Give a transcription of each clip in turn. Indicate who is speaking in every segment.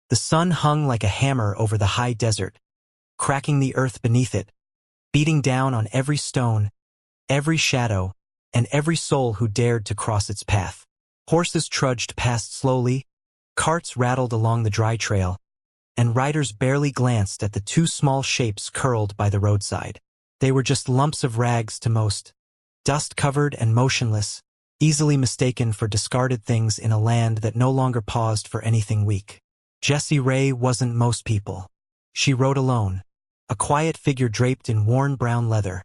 Speaker 1: The sun hung like a hammer over the high desert, cracking the earth beneath it, beating down on every stone, every shadow, and every soul who dared to cross its path. Horses trudged past slowly, carts rattled along the dry trail, and riders barely glanced at the two small shapes curled by the roadside. They were just lumps of rags to most, dust-covered and motionless, easily mistaken for discarded things in a land that no longer paused for anything weak. Jessie Ray wasn't most people. She rode alone, a quiet figure draped in worn brown leather,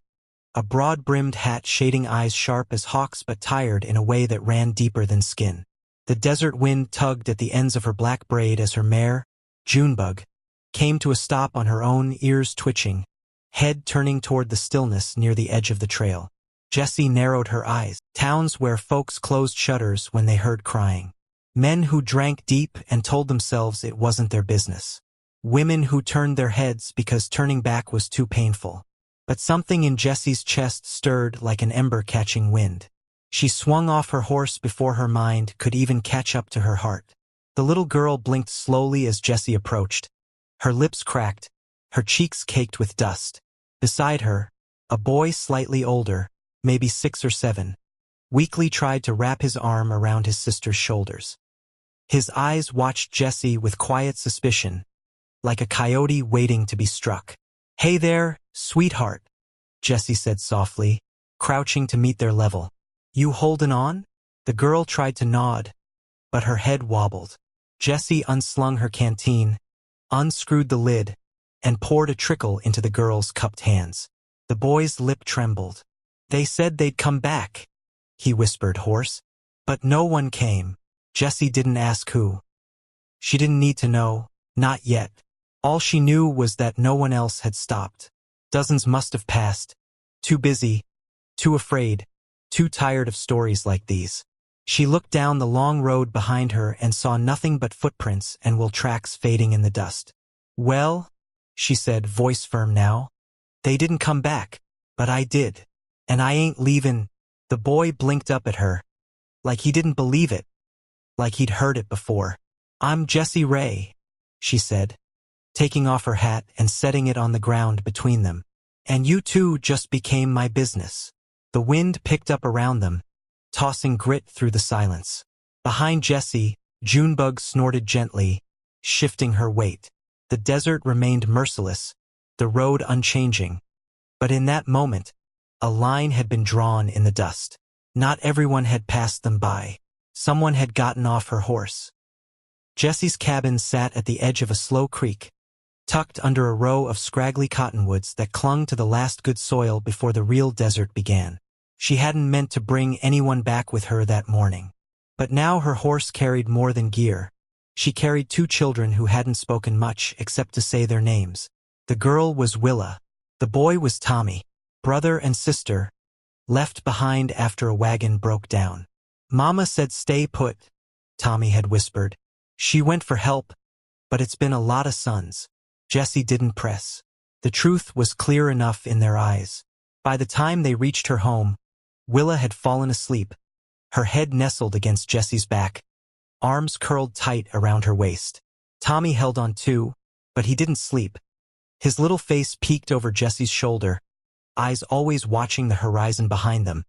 Speaker 1: a broad-brimmed hat shading eyes sharp as hawks but tired in a way that ran deeper than skin. The desert wind tugged at the ends of her black braid as her mare, Junebug, came to a stop on her own, ears twitching, head turning toward the stillness near the edge of the trail. Jessie narrowed her eyes. Towns where folks closed shutters when they heard crying. Men who drank deep and told themselves it wasn't their business. Women who turned their heads because turning back was too painful. But something in Jessie's chest stirred like an ember catching wind. She swung off her horse before her mind could even catch up to her heart. The little girl blinked slowly as Jessie approached. Her lips cracked, her cheeks caked with dust. Beside her, a boy slightly older, maybe 6 or 7, weakly tried to wrap his arm around his sister's shoulders. His eyes watched Jessie with quiet suspicion, like a coyote waiting to be struck. "Hey there, sweetheart," Jessie said softly, crouching to meet their level. "You holdin' on?" The girl tried to nod, but her head wobbled. Jessie unslung her canteen, unscrewed the lid, and poured a trickle into the girl's cupped hands. The boy's lip trembled. "They said they'd come back," he whispered hoarse. But no one came. Jessie didn't ask who. She didn't need to know, not yet. All she knew was that no one else had stopped. Dozens must have passed. Too busy, too afraid, too tired of stories like these. She looked down the long road behind her and saw nothing but footprints and wool tracks fading in the dust. "Well," she said, voice firm now, "they didn't come back, but I did. And I ain't leavin'." The boy blinked up at her, like he didn't believe it, like he'd heard it before. "I'm Jessie Ray," she said, taking off her hat and setting it on the ground between them. "And you two just became my business." The wind picked up around them, tossing grit through the silence. Behind Jessie, Junebug snorted gently, shifting her weight. The desert remained merciless, the road unchanging. But in that moment, a line had been drawn in the dust. Not everyone had passed them by. Someone had gotten off her horse. Jessie's cabin sat at the edge of a slow creek, tucked under a row of scraggly cottonwoods that clung to the last good soil before the real desert began. She hadn't meant to bring anyone back with her that morning. But now her horse carried more than gear. She carried 2 children who hadn't spoken much except to say their names. The girl was Willa. The boy was Tommy, brother and sister, left behind after a wagon broke down. "Mama said stay put," Tommy had whispered. "She went for help, but it's been a lot of sons." Jessie didn't press. The truth was clear enough in their eyes. By the time they reached her home, Willa had fallen asleep, her head nestled against Jessie's back, arms curled tight around her waist. Tommy held on too, but he didn't sleep. His little face peeked over Jessie's shoulder, eyes always watching the horizon behind them,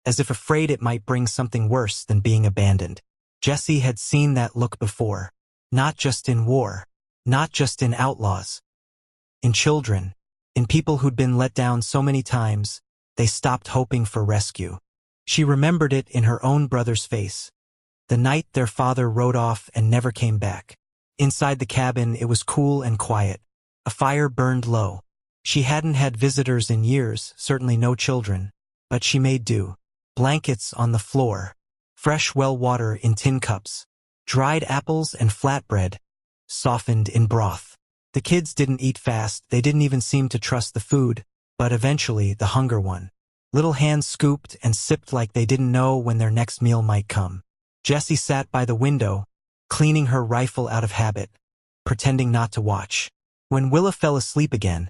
Speaker 1: as if afraid it might bring something worse than being abandoned. Jessie had seen that look before, not just in war, not just in outlaws. In children, in people who'd been let down so many times, they stopped hoping for rescue. She remembered it in her own brother's face, the night their father rode off and never came back. Inside the cabin, it was cool and quiet. A fire burned low. She hadn't had visitors in years, certainly no children, but she made do. Blankets on the floor, fresh well water in tin cups, dried apples and flatbread, softened in broth. The kids didn't eat fast, they didn't even seem to trust the food, but eventually the hunger won. Little hands scooped and sipped like they didn't know when their next meal might come. Jessie sat by the window, cleaning her rifle out of habit, pretending not to watch. When Willa fell asleep again,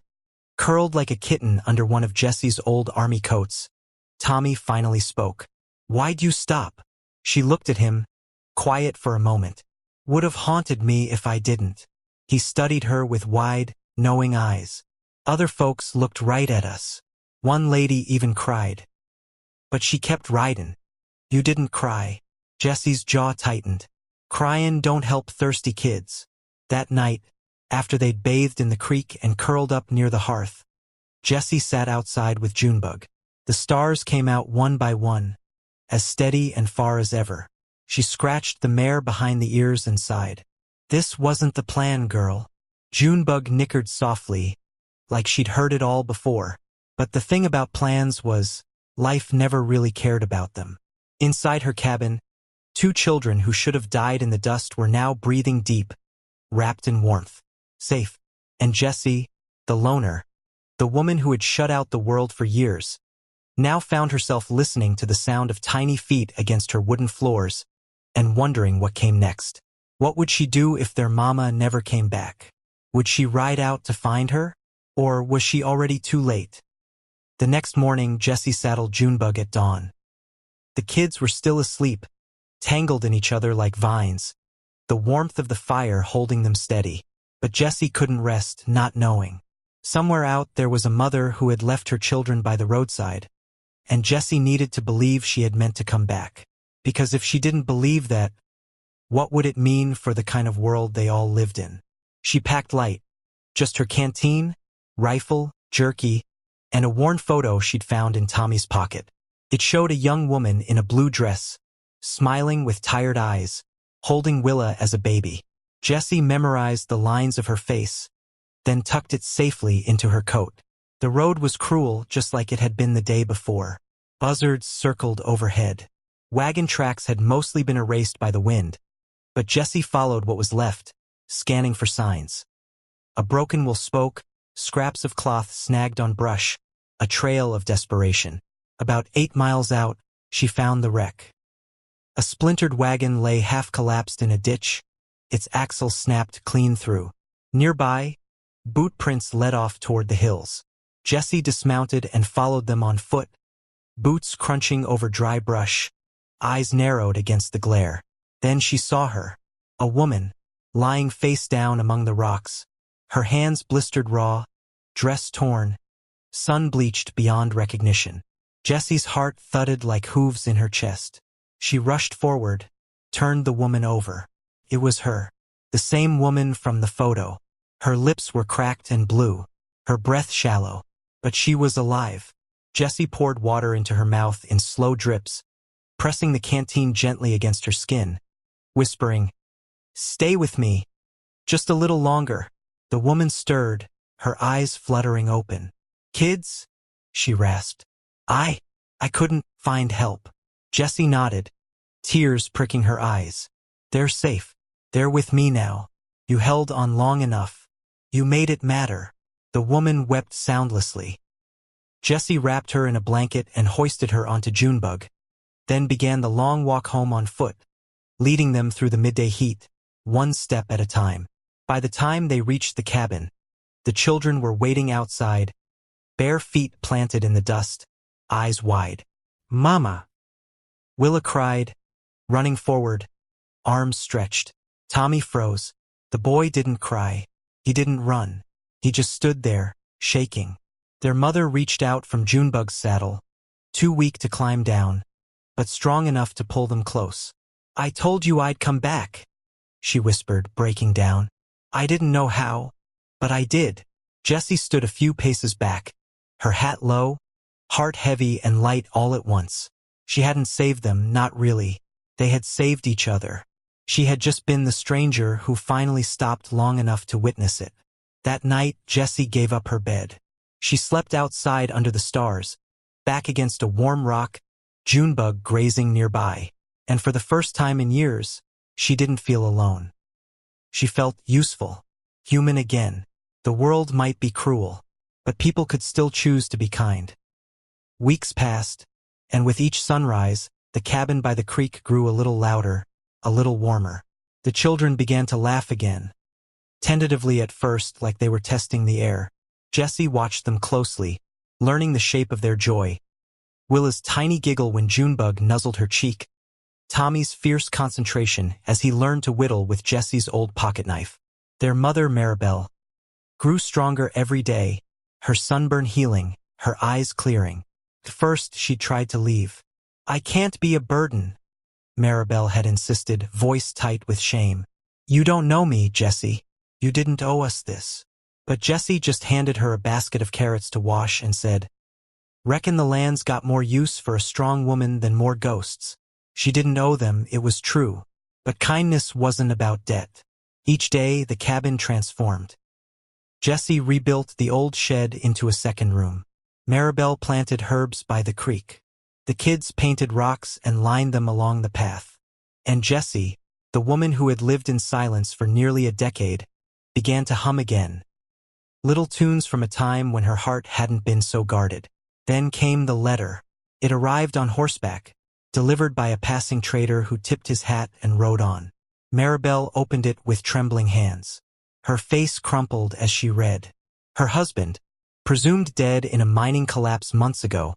Speaker 1: curled like a kitten under one of Jessie's old army coats, Tommy finally spoke. "Why'd you stop?" She looked at him, quiet for a moment. Would have haunted me if I didn't. He studied her with wide, knowing eyes. Other folks looked right at us. One lady even cried. But she kept ridin'. You didn't cry. Jesse's jaw tightened. Cryin' don't help thirsty kids. That night, after they'd bathed in the creek and curled up near the hearth, Jesse sat outside with Junebug. The stars came out one by one, as steady and far as ever. She scratched the mare behind the ears and sighed. This wasn't the plan, girl. Junebug nickered softly, like she'd heard it all before. But the thing about plans was, life never really cared about them. Inside her cabin, 2 children who should have died in the dust were now breathing deep, wrapped in warmth. Safe. And Jessie, the loner, the woman who had shut out the world for years, now found herself listening to the sound of tiny feet against her wooden floors and wondering what came next. What would she do if their mama never came back? Would she ride out to find her? Or was she already too late? The next morning, Jessie saddled Junebug at dawn. The kids were still asleep, tangled in each other like vines, the warmth of the fire holding them steady. But Jessie couldn't rest, not knowing. Somewhere out there was a mother who had left her children by the roadside, and Jessie needed to believe she had meant to come back. Because if she didn't believe that, what would it mean for the kind of world they all lived in? She packed light, just her canteen, rifle, jerky, and a worn photo she'd found in Tommy's pocket. It showed a young woman in a blue dress, smiling with tired eyes, holding Willa as a baby. Jessie memorized the lines of her face, then tucked it safely into her coat. The road was cruel, just like it had been the day before. Buzzards circled overhead. Wagon tracks had mostly been erased by the wind, but Jessie followed what was left, scanning for signs. A broken wool spoke, scraps of cloth snagged on brush, a trail of desperation. About 8 miles out, she found the wreck. A splintered wagon lay half-collapsed in a ditch, its axle snapped clean through. Nearby, boot prints led off toward the hills. Jessie dismounted and followed them on foot, boots crunching over dry brush, eyes narrowed against the glare. Then she saw her, a woman, lying face down among the rocks, her hands blistered raw, dress torn, sun-bleached beyond recognition. Jessie's heart thudded like hooves in her chest. She rushed forward, turned the woman over. It was her, the same woman from the photo. Her lips were cracked and blue, her breath shallow, but she was alive. Jessie poured water into her mouth in slow drips, pressing the canteen gently against her skin, whispering, "Stay with me. Just a little longer." The woman stirred, her eyes fluttering open. "Kids?" she rasped. I couldn't find help." Jessie nodded, tears pricking her eyes. "They're safe. They're with me now. You held on long enough. You made it matter." The woman wept soundlessly. Jessie wrapped her in a blanket and hoisted her onto Junebug, then began the long walk home on foot, leading them through the midday heat, one step at a time. By the time they reached the cabin, the children were waiting outside, bare feet planted in the dust, eyes wide. "Mama!" Willa cried, running forward, arms stretched. Tommy froze. The boy didn't cry. He didn't run. He just stood there, shaking. Their mother reached out from Junebug's saddle, too weak to climb down, but strong enough to pull them close. "I told you I'd come back," she whispered, breaking down. "I didn't know how, but I did." Jessie stood a few paces back, her hat low, heart heavy and light all at once. She hadn't saved them, not really. They had saved each other. She had just been the stranger who finally stopped long enough to witness it. That night, Jessie gave up her bed. She slept outside under the stars, back against a warm rock, Junebug grazing nearby. And for the first time in years, she didn't feel alone. She felt useful, human again. The world might be cruel, but people could still choose to be kind. Weeks passed, and with each sunrise, the cabin by the creek grew a little louder, a little warmer. The children began to laugh again, tentatively at first like they were testing the air. Jessie watched them closely, learning the shape of their joy. Willa's tiny giggle when Junebug nuzzled her cheek, Tommy's fierce concentration as he learned to whittle with Jesse's old pocketknife. Their mother, Maribel, grew stronger every day, her sunburn healing, her eyes clearing. At first, she tried to leave. "I can't be a burden," Maribel had insisted, voice tight with shame. "You don't know me, Jesse. You didn't owe us this." But Jesse just handed her a basket of carrots to wash and said, "Reckon the land's got more use for a strong woman than more ghosts." She didn't owe them, it was true. But kindness wasn't about debt. Each day, the cabin transformed. Jesse rebuilt the old shed into a second room. Maribel planted herbs by the creek. The kids painted rocks and lined them along the path. And Jessie, the woman who had lived in silence for nearly a decade, began to hum again. Little tunes from a time when her heart hadn't been so guarded. Then came the letter. It arrived on horseback, delivered by a passing trader who tipped his hat and rode on. Maribel opened it with trembling hands. Her face crumpled as she read. Her husband, presumed dead in a mining collapse months ago,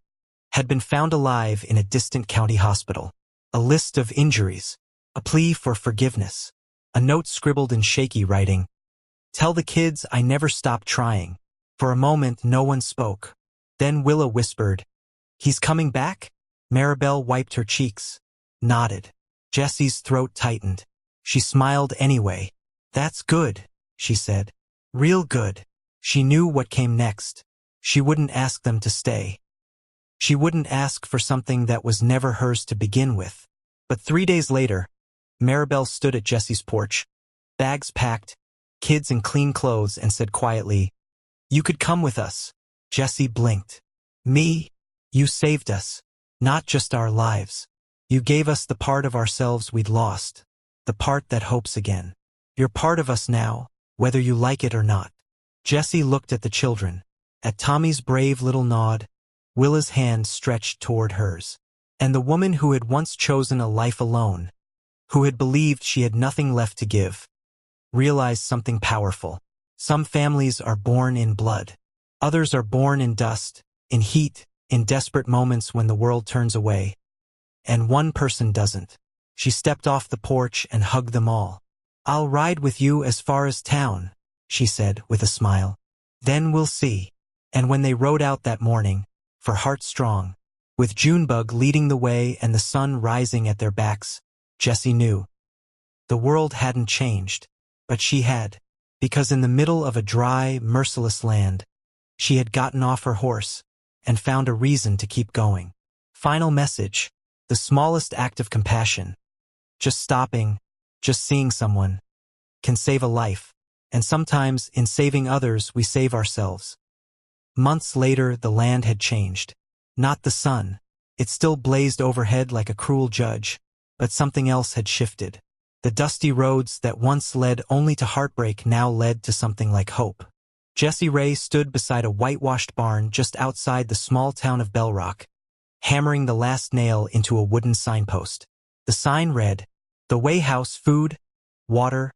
Speaker 1: had been found alive in a distant county hospital. A list of injuries, a plea for forgiveness, a note scribbled in shaky writing. "Tell the kids I never stopped trying." For a moment, no one spoke. Then Willa whispered, "He's coming back?" Maribel wiped her cheeks, nodded. Jessie's throat tightened. She smiled anyway. "That's good," she said. "Real good." She knew what came next. She wouldn't ask them to stay. She wouldn't ask for something that was never hers to begin with. But 3 days later, Maribel stood at Jessie's porch, bags packed, kids in clean clothes, and said quietly, "You could come with us." Jessie blinked. "Me? You saved us. Not just our lives. You gave us the part of ourselves we'd lost, the part that hopes again. You're part of us now, whether you like it or not." Jessie looked at the children, at Tommy's brave little nod, Willa's hand stretched toward hers, and the woman who had once chosen a life alone, who had believed she had nothing left to give, realized something powerful. Some families are born in blood. Others are born in dust, in heat, in desperate moments when the world turns away. And one person doesn't. She stepped off the porch and hugged them all. "I'll ride with you as far as town," she said with a smile. "Then we'll see." And when they rode out that morning, for heart strong, with Junebug leading the way and the sun rising at their backs, Jessie knew. The world hadn't changed, but she had, because in the middle of a dry, merciless land, she had gotten off her horse and found a reason to keep going. Final message: the smallest act of compassion, just stopping, just seeing someone, can save a life. And sometimes, in saving others, we save ourselves. Months later, the land had changed. Not the sun. It still blazed overhead like a cruel judge, but something else had shifted. The dusty roads that once led only to heartbreak now led to something like hope. Jessie Ray stood beside a whitewashed barn just outside the small town of Bell Rock, hammering the last nail into a wooden signpost. The sign read, "The Way House, food, water,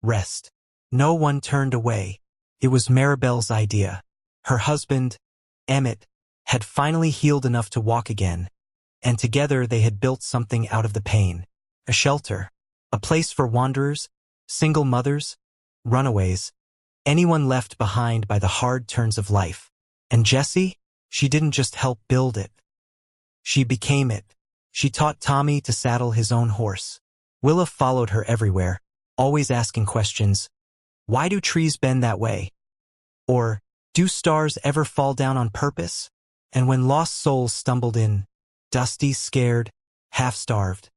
Speaker 1: rest." No one turned away. It was Maribel's idea. Her husband, Emmett, had finally healed enough to walk again, and together they had built something out of the pain. A shelter, a place for wanderers, single mothers, runaways, anyone left behind by the hard turns of life. And Jessie, she didn't just help build it. She became it. She taught Tommy to saddle his own horse. Willa followed her everywhere, always asking questions. Why do trees bend that way? Or, do stars ever fall down on purpose? And when lost souls stumbled in, dusty, scared, half-starved,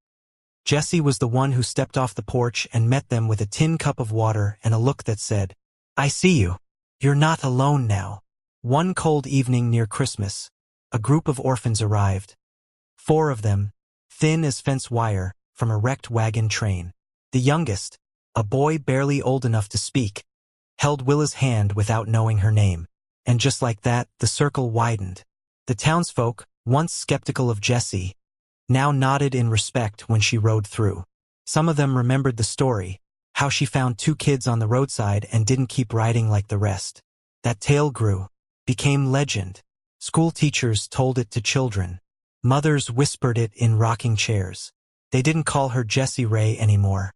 Speaker 1: Jessie was the one who stepped off the porch and met them with a tin cup of water and a look that said, "I see you. You're not alone now." One cold evening near Christmas, a group of orphans arrived. 4 of them, thin as fence wire, from a wrecked wagon train. The youngest, a boy barely old enough to speak, held Willa's hand without knowing her name. And just like that, the circle widened. The townsfolk, once skeptical of Jessie, now nodded in respect when she rode through. Some of them remembered the story, how she found 2 kids on the roadside and didn't keep riding like the rest. That tale grew, became legend. School teachers told it to children. Mothers whispered it in rocking chairs. They didn't call her Jessie Ray anymore.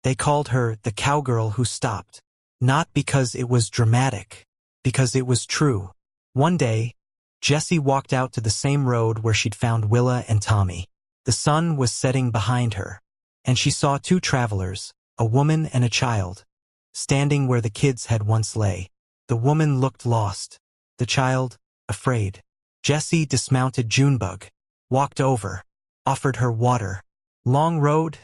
Speaker 1: They called her the cowgirl who stopped. Not because it was dramatic, because it was true. One day, Jessie walked out to the same road where she'd found Willa and Tommy. The sun was setting behind her, and she saw two travelers, a woman and a child, standing where the kids had once lay. The woman looked lost, the child, afraid. Jessie dismounted Junebug, walked over, offered her water. "Long road?"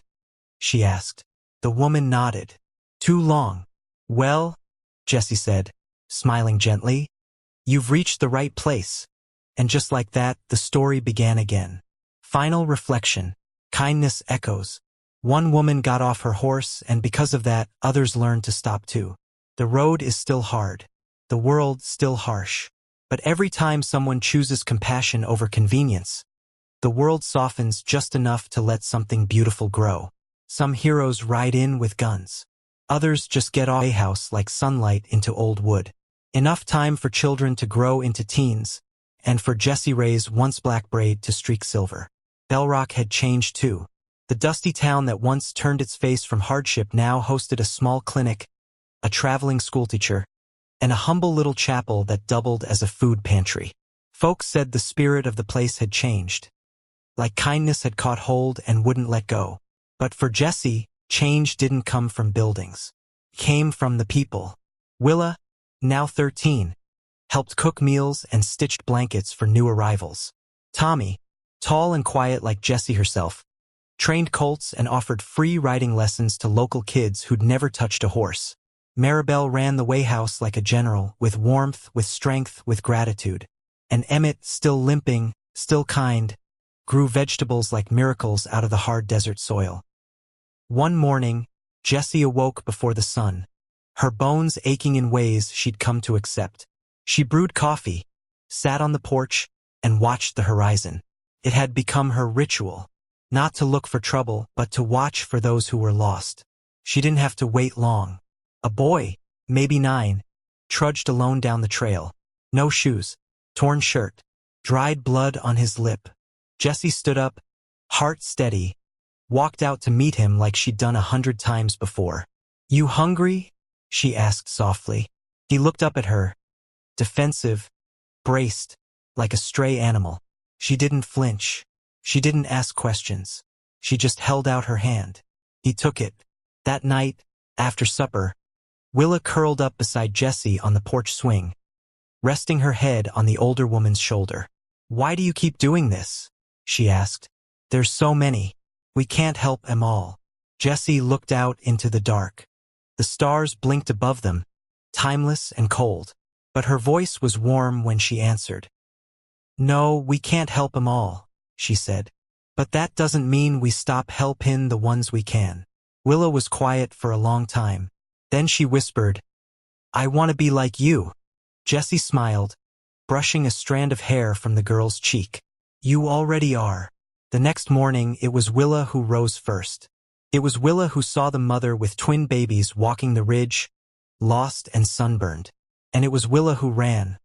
Speaker 1: she asked. The woman nodded. "Too long." "Well," Jessie said, smiling gently, "you've reached the right place." And just like that, the story began again. Final reflection. Kindness echoes. One woman got off her horse, and because of that, others learned to stop too. The road is still hard. The world still harsh. But every time someone chooses compassion over convenience, the world softens just enough to let something beautiful grow. Some heroes ride in with guns. Others just get off a house like sunlight into old wood. Enough time for children to grow into teens, and for Jessie Ray's once black braid to streak silver. Bellrock had changed too. The dusty town that once turned its face from hardship now hosted a small clinic, a traveling schoolteacher, and a humble little chapel that doubled as a food pantry. Folks said the spirit of the place had changed. Like kindness had caught hold and wouldn't let go. But for Jessie, change didn't come from buildings. It came from the people. Willa, now 13, helped cook meals and stitched blankets for new arrivals. Tommy, tall and quiet like Jessie herself, trained colts and offered free riding lessons to local kids who'd never touched a horse. Maribel ran the wayhouse like a general, with warmth, with strength, with gratitude. And Emmett, still limping, still kind, grew vegetables like miracles out of the hard desert soil. One morning, Jessie awoke before the sun, her bones aching in ways she'd come to accept. She brewed coffee, sat on the porch, and watched the horizon. It had become her ritual, not to look for trouble, but to watch for those who were lost. She didn't have to wait long. A boy, maybe 9, trudged alone down the trail. No shoes, torn shirt, dried blood on his lip. Jessie stood up, heart steady, walked out to meet him like she'd done 100 times before. "You hungry?" she asked softly. He looked up at her, defensive, braced, like a stray animal. She didn't flinch. She didn't ask questions. She just held out her hand. He took it. That night, after supper, Willa curled up beside Jessie on the porch swing, resting her head on the older woman's shoulder. "Why do you keep doing this?" she asked. "There's so many. We can't help them all." Jessie looked out into the dark. The stars blinked above them, timeless and cold. But her voice was warm when she answered. "No, we can't help them all," she said. "But that doesn't mean we stop helping the ones we can." Willa was quiet for a long time. Then she whispered, "I want to be like you." Jessie smiled, brushing a strand of hair from the girl's cheek. "You already are." The next morning, it was Willa who rose first. It was Willa who saw the mother with twin babies walking the ridge, lost and sunburned. And it was Willa who ran,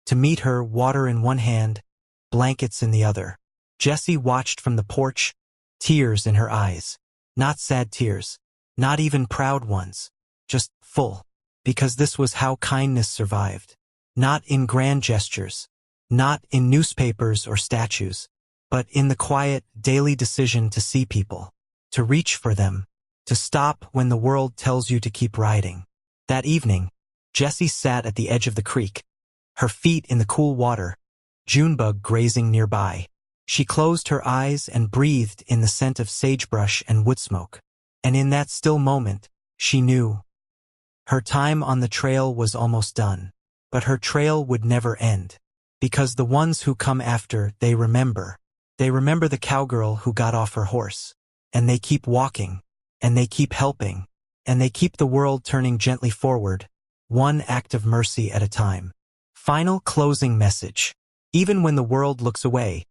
Speaker 1: to meet her, water in one hand, blankets in the other. Jessie watched from the porch, tears in her eyes. Not sad tears, not even proud ones, just full. Because this was how kindness survived. Not in grand gestures, not in newspapers or statues, but in the quiet, daily decision to see people, to reach for them, to stop when the world tells you to keep riding. That evening, Jessie sat at the edge of the creek, her feet in the cool water, Junebug grazing nearby. She closed her eyes and breathed in the scent of sagebrush and wood smoke. And in that still moment, she knew. Her time on the trail was almost done. But her trail would never end. Because the ones who come after, they remember. They remember the cowgirl who got off her horse. And they keep walking. And they keep helping. And they keep the world turning gently forward, one act of mercy at a time. Final closing message. Even when the world looks away,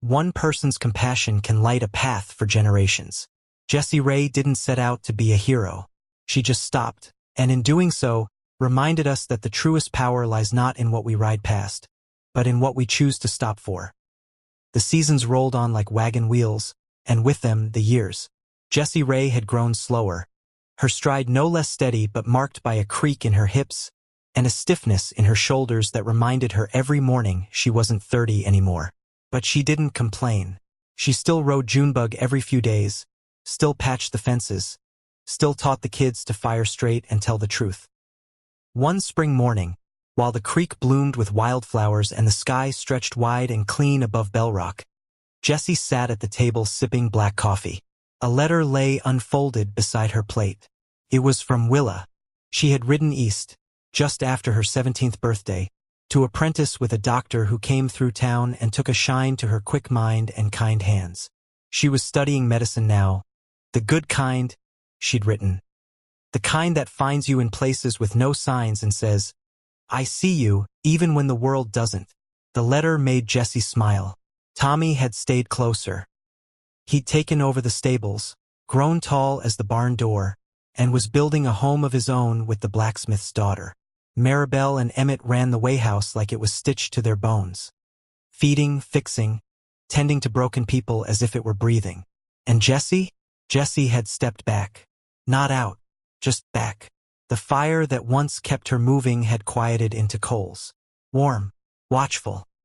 Speaker 1: one person's compassion can light a path for generations. Jessie Ray didn't set out to be a hero. She just stopped, and in doing so, reminded us that the truest power lies not in what we ride past, but in what we choose to stop for. The seasons rolled on like wagon wheels, and with them, the years. Jessie Ray had grown slower, her stride no less steady but marked by a creak in her hips and a stiffness in her shoulders that reminded her every morning she wasn't 30 anymore. But she didn't complain. She still rode Junebug every few days, still patched the fences, still taught the kids to fire straight and tell the truth. One spring morning, while the creek bloomed with wildflowers and the sky stretched wide and clean above Bell Rock, Jessie sat at the table sipping black coffee. A letter lay unfolded beside her plate. It was from Willa. She had ridden east, just after her 17th birthday, to apprentice with a doctor who came through town and took a shine to her quick mind and kind hands. She was studying medicine now. The good kind, she'd written. The kind that finds you in places with no signs and says, "I see you, even when the world doesn't." The letter made Jessie smile. Tommy had stayed closer. He'd taken over the stables, grown tall as the barn door, and was building a home of his own with the blacksmith's daughter. Maribel and Emmett ran the wayhouse like it was stitched to their bones. Feeding, fixing, tending to broken people as if it were breathing. And Jessie? Jessie had stepped back. Not out, just back. The fire that once kept her moving had quieted into coals. Warm, watchful.